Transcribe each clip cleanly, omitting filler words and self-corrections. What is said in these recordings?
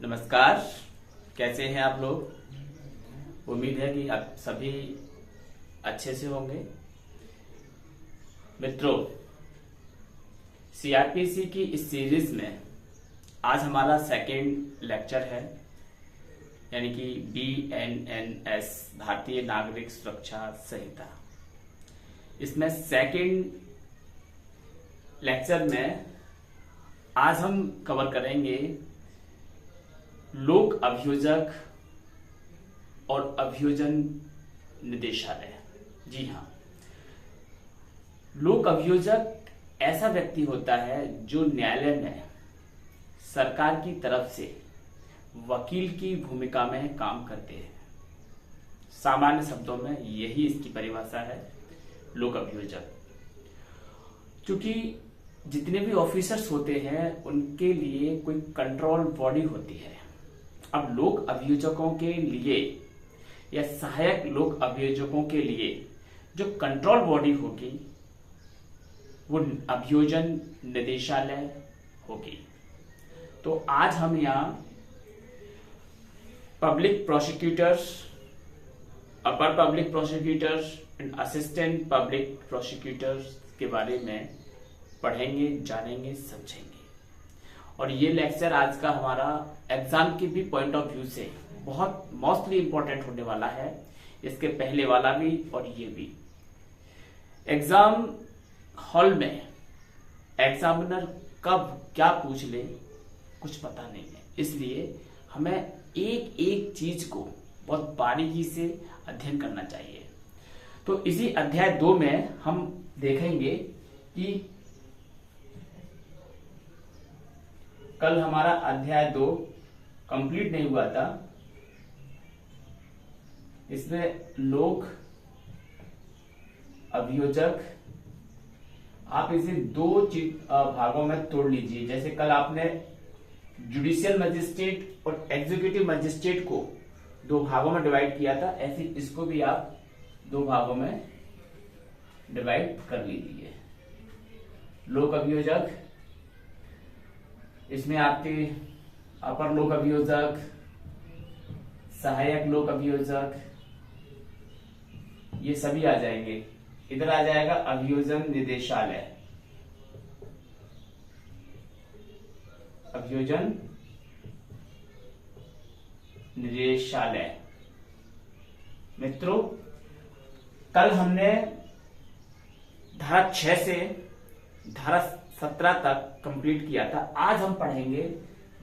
नमस्कार। कैसे हैं आप लोग? उम्मीद है कि आप सभी अच्छे से होंगे। मित्रों, सीआरपीसी की इस सीरीज में आज हमारा सेकेंड लेक्चर है, यानी कि BNNS भारतीय नागरिक सुरक्षा संहिता। इसमें सेकेंड लेक्चर में आज हम कवर करेंगे लोक अभियोजक और अभियोजन निदेशालय। जी हाँ, लोक अभियोजक ऐसा व्यक्ति होता है जो न्यायालय में सरकार की तरफ से वकील की भूमिका में काम करते हैं। सामान्य शब्दों में यही इसकी परिभाषा है, लोक अभियोजक। क्योंकि जितने भी ऑफिसर्स होते हैं उनके लिए कोई कंट्रोल बॉडी होती है। अब लोक अभियोजकों के लिए या सहायक लोक अभियोजकों के लिए जो कंट्रोल बॉडी होगी वो अभियोजन निदेशालय होगी। तो आज हम यहाँ public prosecutors, upper public prosecutors and assistant public prosecutors के बारे में पढ़ेंगे, जानेंगे, समझेंगे। और ये लेक्चर आज का हमारा एग्जाम के भी पॉइंट ऑफ व्यू से बहुत मोस्टली इंपॉर्टेंट होने वाला है। इसके पहले वाला भी और ये भी। एग्जाम हॉल में एग्जामिनर कब क्या पूछ ले कुछ पता नहीं है, इसलिए हमें एक एक चीज को बहुत बारीकी से अध्ययन करना चाहिए। तो इसी अध्याय 2 में हम देखेंगे कि कल हमारा अध्याय 2 कंप्लीट नहीं हुआ था। इसमें लोक अभियोजक, आप इसे 2 भागों में तोड़ लीजिए। जैसे कल आपने जुडिशियल मजिस्ट्रेट और एग्जीक्यूटिव मजिस्ट्रेट को 2 भागों में डिवाइड किया था, ऐसे इसको भी आप 2 भागों में डिवाइड कर लीजिए। लोक अभियोजक, इसमें आपके अपर लोक अभियोजक, सहायक लोक अभियोजक, ये सभी आ जाएंगे। इधर आ जाएगा अभियोजन निदेशालय। अभियोजन निदेशालय। मित्रों, कल हमने धारा 6 से धारा 17 तक कंप्लीट किया था। आज हम पढ़ेंगे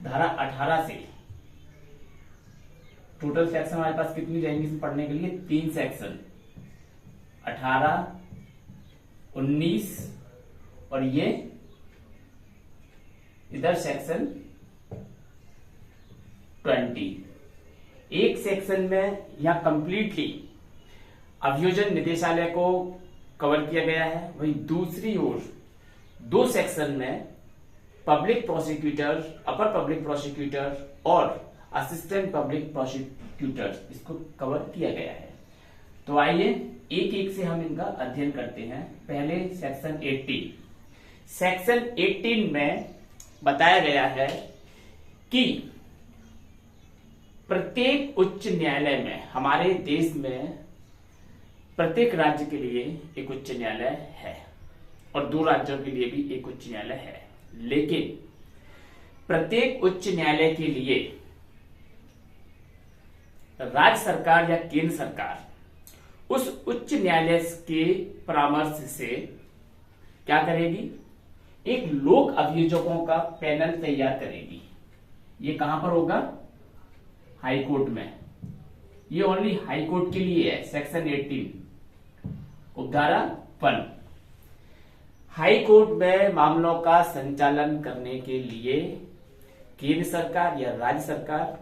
धारा 18 से। टोटल सेक्शन हमारे पास कितनी रहेंगी इसमें पढ़ने के लिए? 3 सेक्शन, 18, 19 और ये इधर सेक्शन 20। एक सेक्शन में यहां कंप्लीटली अभियोजन निदेशालय को कवर किया गया है, वही दूसरी ओर 2 सेक्शन में पब्लिक प्रोसिक्यूटर, अपर पब्लिक प्रोसिक्यूटर और असिस्टेंट पब्लिक प्रोसिक्यूटर, इसको कवर किया गया है। तो आइए एक एक से हम इनका अध्ययन करते हैं। पहले सेक्शन 18। सेक्शन 18 में बताया गया है कि प्रत्येक उच्च न्यायालय में, हमारे देश में प्रत्येक राज्य के लिए एक उच्च न्यायालय है और 2 राज्यों के लिए भी एक उच्च न्यायालय है। लेकिन प्रत्येक उच्च न्यायालय के लिए राज्य सरकार या केंद्र सरकार उस उच्च न्यायालय के परामर्श से क्या करेगी? एक लोक अभियोजकों का पैनल तैयार करेगी। ये कहां पर होगा? हाई कोर्ट में। ये ओनली हाई कोर्ट के लिए है। सेक्शन 18 उपधारा 1। हाई कोर्ट में मामलों का संचालन करने के लिए केंद्र सरकार या राज्य सरकार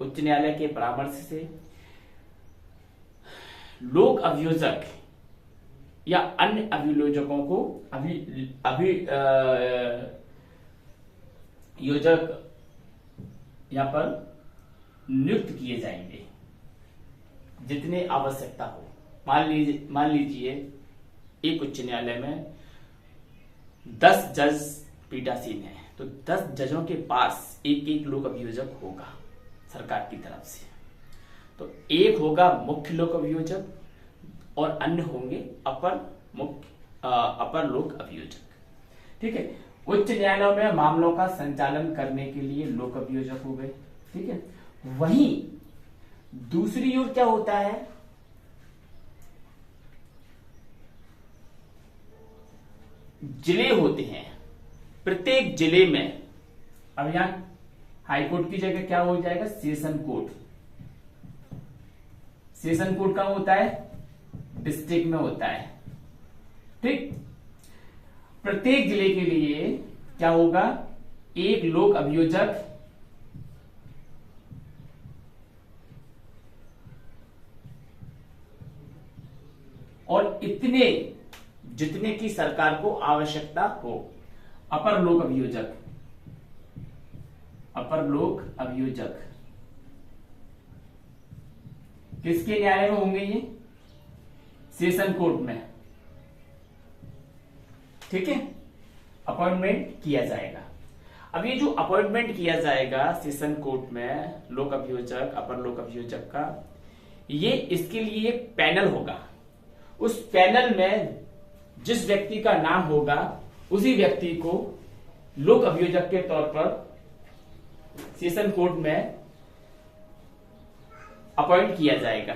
उच्च न्यायालय के परामर्श से लोक अभियोजक या अन्य अभियोजकों को योजक यहां पर नियुक्त किए जाएंगे जितने आवश्यकता हो। मान लीजिए एक उच्च न्यायालय में 10 जज पीठासीन है, तो 10 जजों के पास एक एक लोक अभियोजक होगा। सरकार की तरफ से। तो एक होगा मुख्य लोक अभियोजक और अन्य होंगे अपर लोक अभियोजक। ठीक है, उच्च न्यायालयों में मामलों का संचालन करने के लिए लोक अभियोजक हो गए। ठीक है, वहीं दूसरी ओर क्या होता है, जिले होते हैं। प्रत्येक जिले में, अब यहां हाईकोर्ट की जगह क्या हो जाएगा, सेशन कोर्ट। सेशन कोर्ट कहां होता है, डिस्ट्रिक्ट में होता है। ठीक, प्रत्येक जिले के लिए क्या होगा, एक लोक अभियोजक और जितने की सरकार को आवश्यकता हो। अपर लोक अभियोजक किसके न्यायालय में होंगे, ये सेशन कोर्ट में। ठीक है, अपॉइंटमेंट किया जाएगा। अब ये जो अपॉइंटमेंट किया जाएगा सेशन कोर्ट में लोक अभियोजक, अपर लोक अभियोजक का, ये इसके लिए एक पैनल होगा। उस पैनल में जिस व्यक्ति का नाम होगा उसी व्यक्ति को लोक अभियोजक के तौर पर सेशन कोर्ट में अपॉइंट किया जाएगा।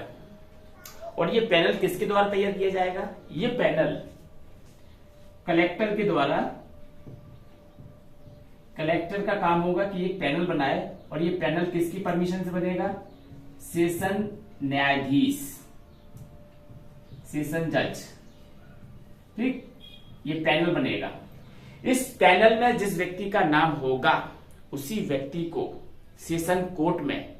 और ये पैनल किसके द्वारा तैयार किया जाएगा, ये पैनल कलेक्टर के द्वारा, कलेक्टर का काम होगा कि एक पैनल बनाए। और ये पैनल किसकी परमिशन से बनेगा, सेशन न्यायाधीश, सेशन जज। ठीक, ये पैनल बनेगा। इस पैनल में जिस व्यक्ति का नाम होगा उसी व्यक्ति को सेशन कोर्ट में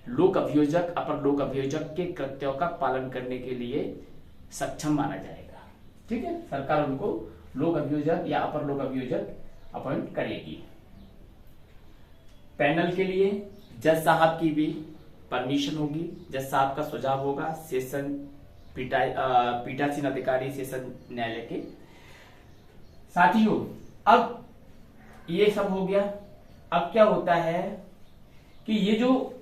लोक अभियोजक, अपर लोक अभियोजक के कृत्यों का पालन करने के लिए सक्षम माना जाएगा। ठीक है, सरकार उनको लोक अभियोजक या अपर लोक अभियोजक अपॉइंट करेगी। पैनल के लिए जज साहब की भी परमिशन होगी, जज साहब का सुझाव होगा, सेशन पीठासीन अधिकारी सेशन न्यायालय के। साथियों, अब ये सब हो गया। अब क्या होता है कि ये जो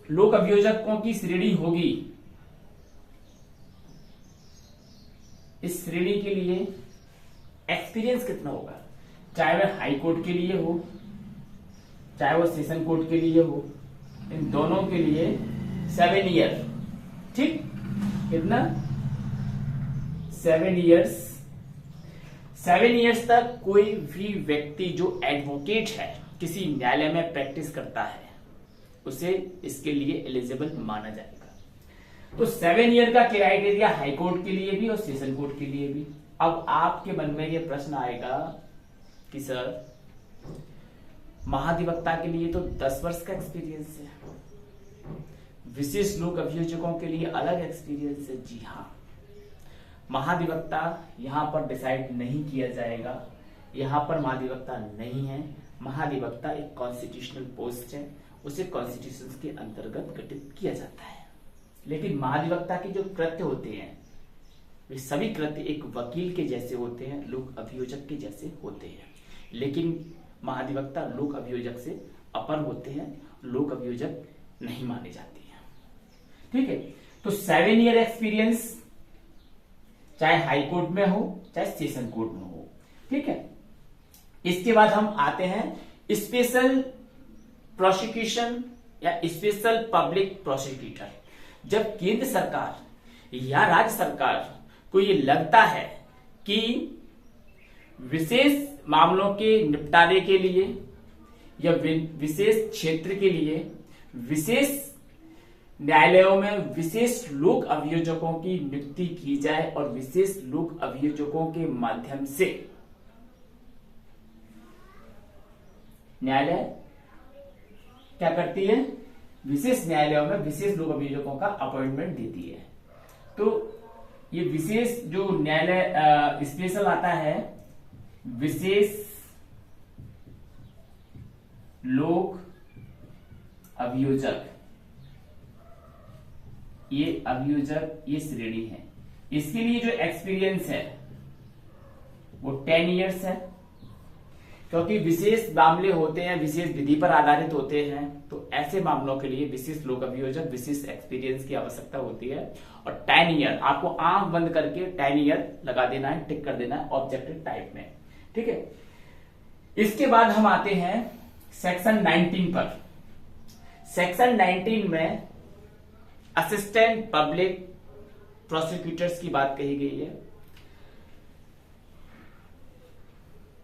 लोक अभियोजकों की श्रेणी होगी, इस श्रेणी के लिए एक्सपीरियंस कितना होगा, चाहे वह हाई कोर्ट के लिए हो, चाहे वह सेशन कोर्ट के लिए हो, इन दोनों के लिए 7 ईयर। ठीक, कितना, 7 ईयर्स। 7 ईयर्स तक कोई भी व्यक्ति जो एडवोकेट है, किसी न्यायालय में प्रैक्टिस करता है, उसे इसके लिए एलिजिबल माना जाएगा। तो 7 ईयर का क्राइटेरिया हाई कोर्ट के लिए भी और सेशन कोर्ट के लिए भी। अब आपके मन में यह प्रश्न आएगा कि सर, महाधिवक्ता के लिए तो 10 वर्ष का एक्सपीरियंस है, विशेष लोक अभियोजकों के लिए अलग एक्सपीरियंस है। जी हाँ, महाधिवक्ता यहां पर डिसाइड नहीं किया जाएगा, यहां पर महाधिवक्ता नहीं है। महाधिवक्ता एक कॉन्स्टिट्यूशनल पोस्ट है, उसे कॉन्स्टिट्यूशन के अंतर्गत गठित किया जाता है। लेकिन महाधिवक्ता के जो कृत्य होते हैं वे सभी कृत्य एक वकील के जैसे होते हैं, लोक अभियोजक के जैसे होते हैं। लेकिन महाधिवक्ता लोक अभियोजक से अपर होते हैं, लोक अभियोजक नहीं माने जाते हैं। ठीक है, तो 7 ईयर एक्सपीरियंस चाहे हाई कोर्ट में हो चाहे सेशन कोर्ट में हो। ठीक है, इसके बाद हम आते हैं स्पेशल प्रोसिक्यूशन या स्पेशल पब्लिक प्रोसिक्यूटर। जब केंद्र सरकार या राज्य सरकार को ये लगता है कि विशेष मामलों के निपटारे के लिए या विशेष क्षेत्र के लिए विशेष न्यायालयों में विशेष लोक अभियोजकों की नियुक्ति की जाए और विशेष लोक अभियोजकों के माध्यम से न्यायालय क्या करती है, विशेष न्यायालयों में विशेष लोक अभियोजकों का अपॉइंटमेंट देती है। तो ये विशेष जो न्यायालय स्पेशल आता है, विशेष लोक अभियोजक, ये अभियोजक ये श्रेणी है। इसके लिए जो एक्सपीरियंस है वो 10 इयर्स है, क्योंकि विशेष मामले होते हैं, विशेष विधि पर आधारित होते हैं, तो ऐसे मामलों के लिए विशिष्ट लोक अभियोजक विशिष्ट एक्सपीरियंस की आवश्यकता होती है। और 10 ईयर आपको आंख बंद करके 10 ईयर लगा देना है, टिक कर देना है ऑब्जेक्टिव टाइप में। ठीक है, इसके बाद हम आते हैं सेक्शन 19 पर। सेक्शन 19 में असिस्टेंट पब्लिक प्रोसिक्यूटर्स की बात कही गई है।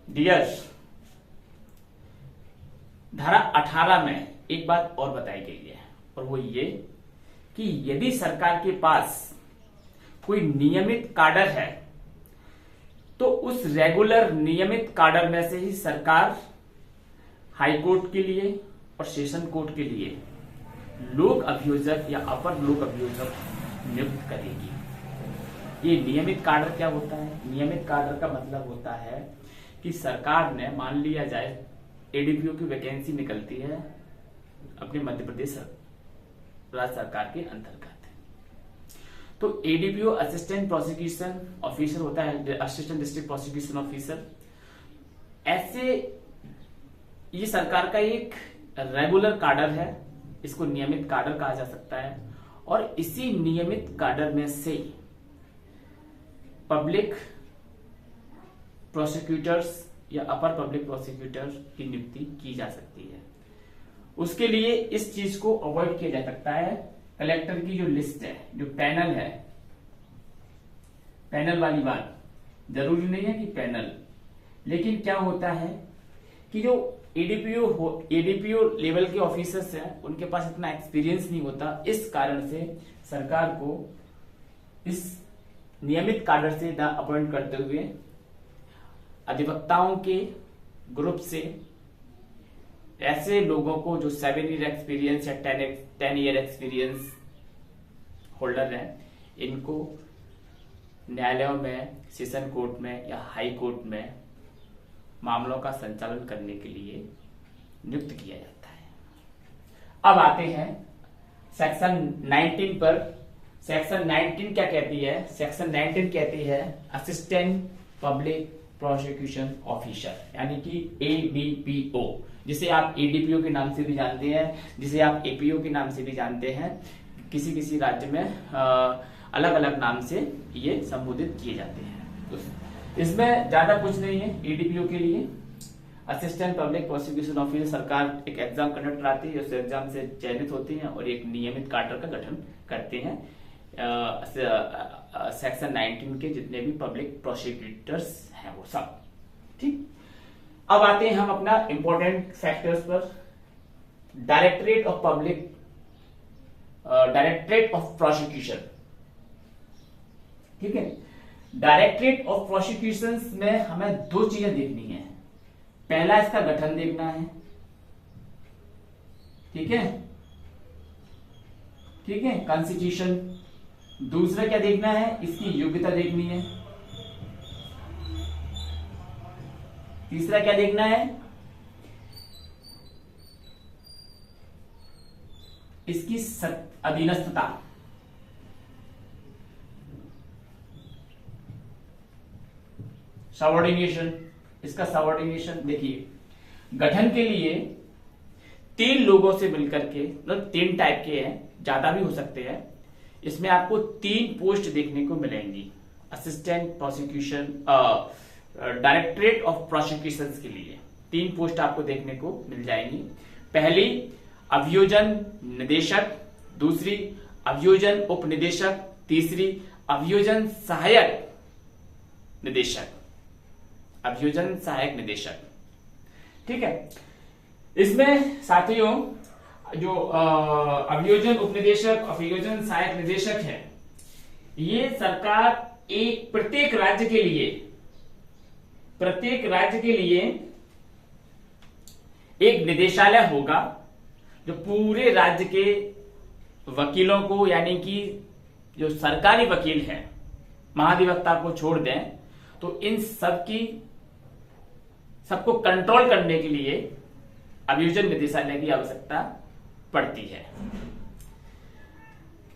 डियर्स, धारा 18 में एक बात और बताई गई है, और वो ये कि यदि सरकार के पास कोई नियमित काडर है तो उस रेगुलर नियमित काडर में से ही सरकार हाई कोर्ट के लिए और सेशन कोर्ट के लिए लोक अभियोजक या अपर लोक अभियोजक नियुक्त करेगी। ये नियमित काडर क्या होता है? नियमित काडर का मतलब होता है कि सरकार ने, मान लिया जाए एडीपीओ की वैकेंसी निकलती है अपने मध्य प्रदेश राज्य सरकार के अंतर्गत, तो एडीपीओ असिस्टेंट प्रोसिक्यूशन ऑफिसर होता है, असिस्टेंट डिस्ट्रिक्ट प्रोसिक्यूशन ऑफिसर। ऐसे ये सरकार का एक रेगुलर काडर है, इसको नियमित काडर कहा जा सकता है। और इसी नियमित काडर में से पब्लिक प्रोसिक्यूटर्स या अपर पब्लिक प्रोसिक्यूटर की नियुक्ति की जा सकती है। उसके लिए इस चीज को अवॉइड किया जा सकता है। कलेक्टर की जो लिस्ट है, जो पैनल है, पैनल वाली बात जरूरी नहीं है कि पैनल, लेकिन क्या होता है कि जो एडीपीओ लेवल के ऑफिसर्स हैं उनके पास इतना एक्सपीरियंस नहीं होता। इस कारण से सरकार को इस नियमित काडर से अपॉइंट करते हुए अधिवक्ताओं के ग्रुप से ऐसे लोगों को जो 7 ईयर एक्सपीरियंस या 10 ईयर एक्सपीरियंस होल्डर हैं, इनको न्यायालयों में, सेशन कोर्ट में या हाई कोर्ट में मामलों का संचालन करने के लिए नियुक्त किया जाता है। अब आते हैं सेक्शन 19 पर। सेक्शन 19 क्या कहती है? सेक्शन 19 कहती है असिस्टेंट पब्लिक प्रोसिक्यूशन ऑफिसर, यानी कि एबीपीओ, जिसे आप एडीपीओ के नाम से भी जानते हैं, जिसे आप एपीओ के नाम से भी जानते हैं। किसी किसी राज्य में अलग अलग नाम से ये संबोधित किए जाते हैं। तो इसमें ज्यादा कुछ नहीं है। एडीपीओ के लिए असिस्टेंट पब्लिक प्रोसिक्यूशन ऑफिसर, सरकार एक एग्जाम कंडक्ट कराती है, उस एग्जाम से चयनित होती हैं और एक नियमित काडर का गठन करते हैं। सेक्शन 19 के जितने भी पब्लिक प्रोसिक्यूटर्स हैं वो सब। ठीक, अब आते हैं हम अपना इंपॉर्टेंट फैक्टर्स पर। Directorate of prosecution. ठीक है, डायरेक्टरेट ऑफ प्रोसिक्यूशन में हमें 2 चीजें देखनी है। पहला, इसका गठन देखना है। ठीक है, ठीक है, कॉन्स्टिट्यूशन। दूसरा क्या देखना है? इसकी योग्यता देखनी है। तीसरा क्या देखना है? इसकी अधीनस्थता। सबऑर्डिनेशन, इसका सबऑर्डिनेशन। देखिए, गठन के लिए 3 लोगों से मिलकर के, मतलब 3 टाइप के हैं, ज्यादा भी हो सकते हैं। इसमें आपको 3 पोस्ट देखने को मिलेंगी assistant prosecution, directorate of prosecution के लिए 3 पोस्ट आपको देखने को मिल जाएंगी। पहली अभियोजन निदेशक, दूसरी अभियोजन उप निदेशक, तीसरी अभियोजन सहायक निदेशक, अभियोजन सहायक निदेशक। ठीक है, इसमें साथियों जो अभियोजन उपनिदेशक, अभियोजन सहायक निदेशक है, ये सरकार प्रत्येक राज्य के लिए एक निदेशालय होगा जो पूरे राज्य के वकीलों को, यानी कि जो सरकारी वकील हैं, महाधिवक्ता को छोड़ दें, तो इन सबको कंट्रोल करने के लिए अभियोजन निदेशालय की आवश्यकता पड़ती है।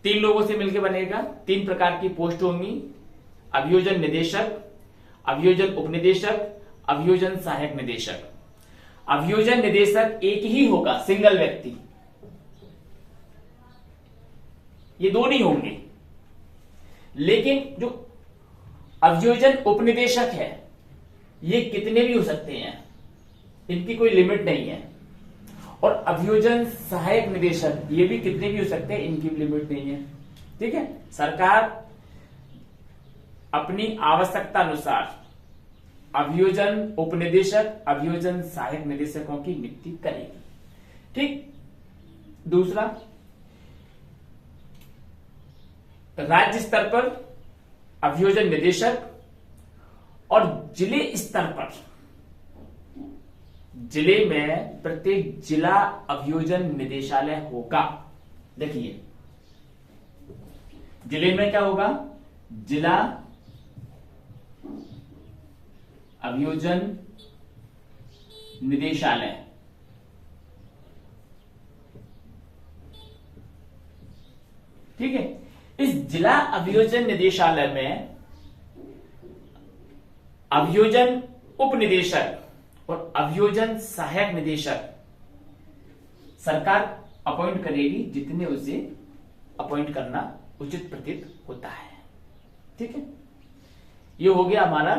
3 लोगों से मिलकर बनेगा। 3 प्रकार की पोस्ट होंगी: अभियोजन निदेशक, अभियोजन उपनिदेशक, अभियोजन सहायक निदेशक। अभियोजन निदेशक एक ही होगा, सिंगल व्यक्ति, ये दो नहीं होंगे। लेकिन जो अभियोजन उपनिदेशक है ये कितने भी हो सकते हैं, इनकी कोई लिमिट नहीं है। और अभियोजन सहायक निदेशक ये भी कितने भी हो सकते हैं, इनकी भी लिमिट नहीं है। ठीक है, सरकार अपनी आवश्यकता अनुसार अभियोजन उपनिदेशक, अभियोजन सहायक निदेशकों की नियुक्ति करेगी। ठीक, दूसरा, राज्य स्तर पर अभियोजन निदेशक और जिले स्तर पर, जिले में प्रत्येक जिला अभियोजन निदेशालय होगा। देखिए जिले में क्या होगा, जिला अभियोजन निदेशालय। ठीक है, इस जिला अभियोजन निदेशालय में अभियोजन उपनिदेशक और अभियोजन सहायक निदेशक सरकार अपॉइंट करेगी, जितने उसे अपॉइंट करना उचित प्रतीत होता है। ठीक है, ये हो गया हमारा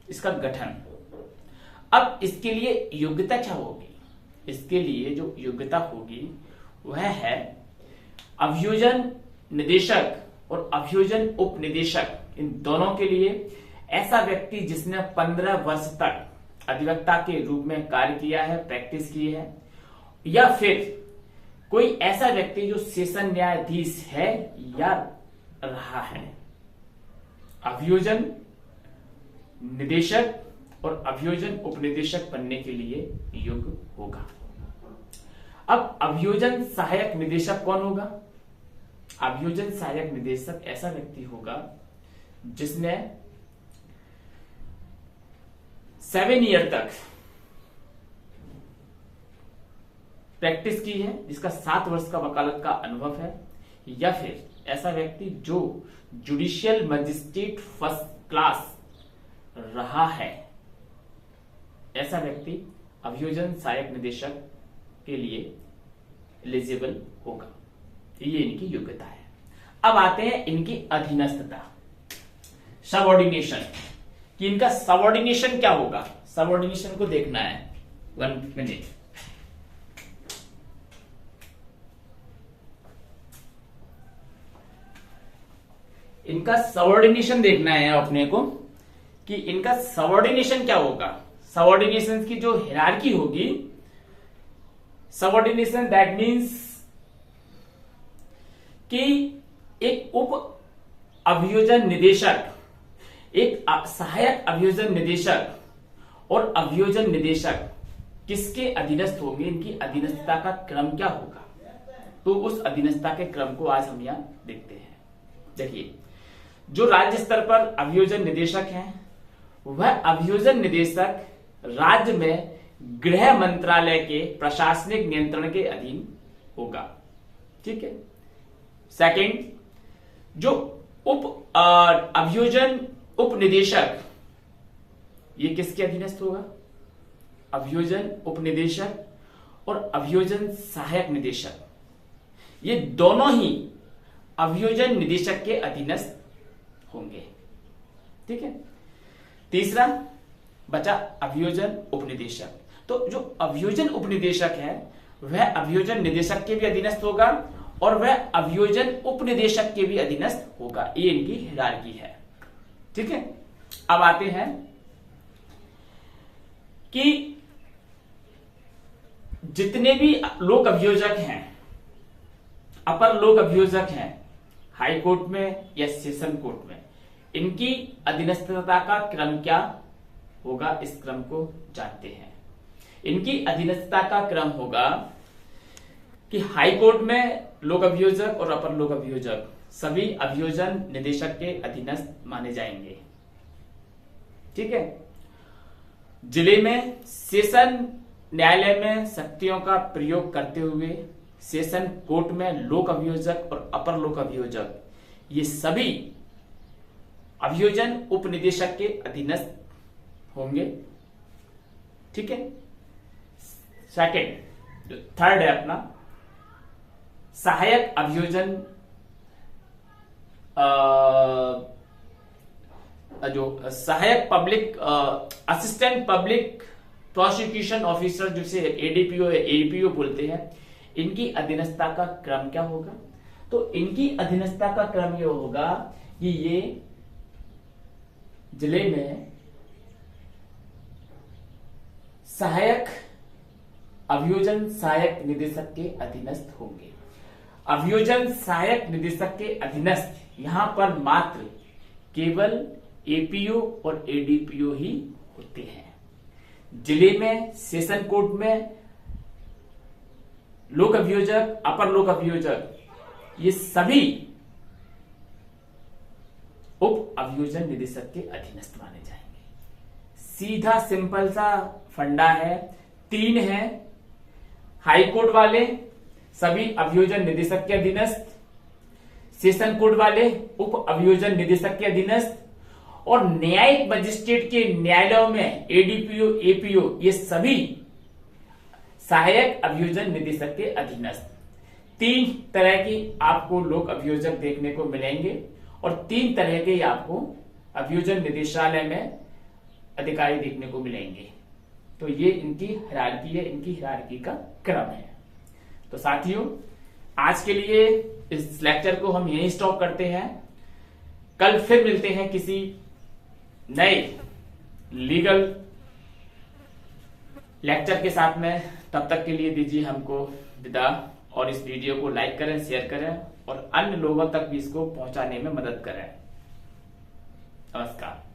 इसका गठन। अब इसके लिए योग्यता क्या होगी, इसके लिए जो योग्यता होगी वह है अभियोजन निदेशक और अभियोजन उपनिदेशक, इन दोनों के लिए ऐसा व्यक्ति जिसने 15 वर्ष तक अधिवक्ता के रूप में कार्य किया है, प्रैक्टिस की है, या फिर कोई ऐसा व्यक्ति जो सेशन न्यायाधीश है या रहा है, अभियोजन निदेशक और अभियोजन उपनिदेशक बनने के लिए योग्य होगा। अब अभियोजन सहायक निदेशक कौन होगा? अभियोजन सहायक निदेशक ऐसा व्यक्ति होगा जिसने 7 ईयर तक प्रैक्टिस की है, जिसका 7 वर्ष का वकालत का अनुभव है, या फिर ऐसा व्यक्ति जो जुडिशियल मजिस्ट्रेट फर्स्ट क्लास रहा है, ऐसा व्यक्ति अभियोजन सहायक निदेशक के लिए एलिजिबल होगा। ये इनकी योग्यता है। अब आते हैं इनकी अधीनस्थता, सबऑर्डिनेशन, कि इनका सबऑर्डिनेशन क्या होगा। सबऑर्डिनेशन को देखना है, 1 मिनट। इनका सबऑर्डिनेशन देखना है अपने को कि इनका सबऑर्डिनेशन क्या होगा। सबऑर्डिनेशन की जो हायरार्की होगी, सबऑर्डिनेशन दैट मीन्स कि एक उप अभियोजन निदेशक, एक सहायक अभियोजन निदेशक और अभियोजन निदेशक किसके अधीनस्थ होंगे, इनकी अधीनस्थता का क्रम क्या होगा। तो उस अधीनस्थता के क्रम को आज हम यहां देखते हैं। देखिए, जो राज्य स्तर पर अभियोजन निदेशक हैं, वह अभियोजन निदेशक राज्य में गृह मंत्रालय के प्रशासनिक नियंत्रण के अधीन होगा। ठीक है। सेकंड, जो उप अभियोजन उप निदेशक, ये किसके अधीनस्थ होगा? अभियोजन उप निदेशक और अभियोजन सहायक निदेशक, ये दोनों ही अभियोजन निदेशक के अधीनस्थ होंगे। ठीक है। तीसरा बचा अभियोजन उपनिदेशक। तो जो अभियोजन उपनिदेशक है वह अभियोजन निदेशक के भी अधीनस्थ होगा और वह अभियोजन उपनिदेशक के भी अधीनस्थ होगा। ये इनकी हायरार्की है। ठीक है। अब आते हैं कि जितने भी लोक अभियोजक हैं, अपर लोक अभियोजक हैं, हाई कोर्ट में या सेशन कोर्ट में, इनकी अधीनस्थता का क्रम क्या होगा, इस क्रम को जानते हैं। इनकी अधीनस्थता का क्रम होगा कि हाई कोर्ट में लोक अभियोजक और अपर लोक अभियोजक सभी अभियोजन निदेशक के अधीनस्थ माने जाएंगे। ठीक है। जिले में सेशन न्यायालय में शक्तियों का प्रयोग करते हुए सेशन कोर्ट में लोक अभियोजक और अपर लोक अभियोजक, ये सभी अभियोजन उपनिदेशक के अधीनस्थ होंगे। ठीक है। सेकंड, जो थर्ड है अपना, सहायक अभियोजन जो सहायक public assistant public prosecution officer जिसे एडीपीओ एपीओ बोलते हैं, इनकी अधीनस्था का क्रम क्या होगा? तो इनकी अधीनस्था का क्रम ये होगा कि ये जिले में सहायक अभियोजन सहायक निदेशक के अधीनस्थ होंगे। अभियोजन सहायक निदेशक के अधीनस्थ यहां पर मात्र केवल एपीओ और एडीपीओ ही होते हैं। जिले में सेशन कोर्ट में लोक अभियोजक, अपर लोक अभियोजक, ये सभी उप अभियोजन निदेशक के अधीनस्थ माने जाएंगे। सीधा सिंपल सा फंडा है। 3 है, हाई कोर्ट वाले सभी अभियोजन निदेशक के अधीनस्थ, सेशन कोर्ट वाले उप अभियोजन निदेशक के अधीनस्थ, और न्यायिक मजिस्ट्रेट के न्यायालयों में एडीपीओ एपीओ ये सभी सहायक अभियोजन निदेशक के अधीनस्थ। 3 तरह की आपको लोक अभियोजक देखने को मिलेंगे और 3 तरह के आपको अभियोजन निदेशालय में अधिकारी देखने को मिलेंगे। तो ये इनकी हायरार्की है, इनकी हायरार्की का क्रम है। तो साथियों, आज के लिए इस लेक्चर को हम यहीं स्टॉप करते हैं। कल फिर मिलते हैं किसी नए लीगल लेक्चर के साथ में। तब तक के लिए दीजिए हमको विदा, और इस वीडियो को लाइक करें, शेयर करें और अन्य लोगों तक भी इसको पहुंचाने में मदद करें। नमस्कार।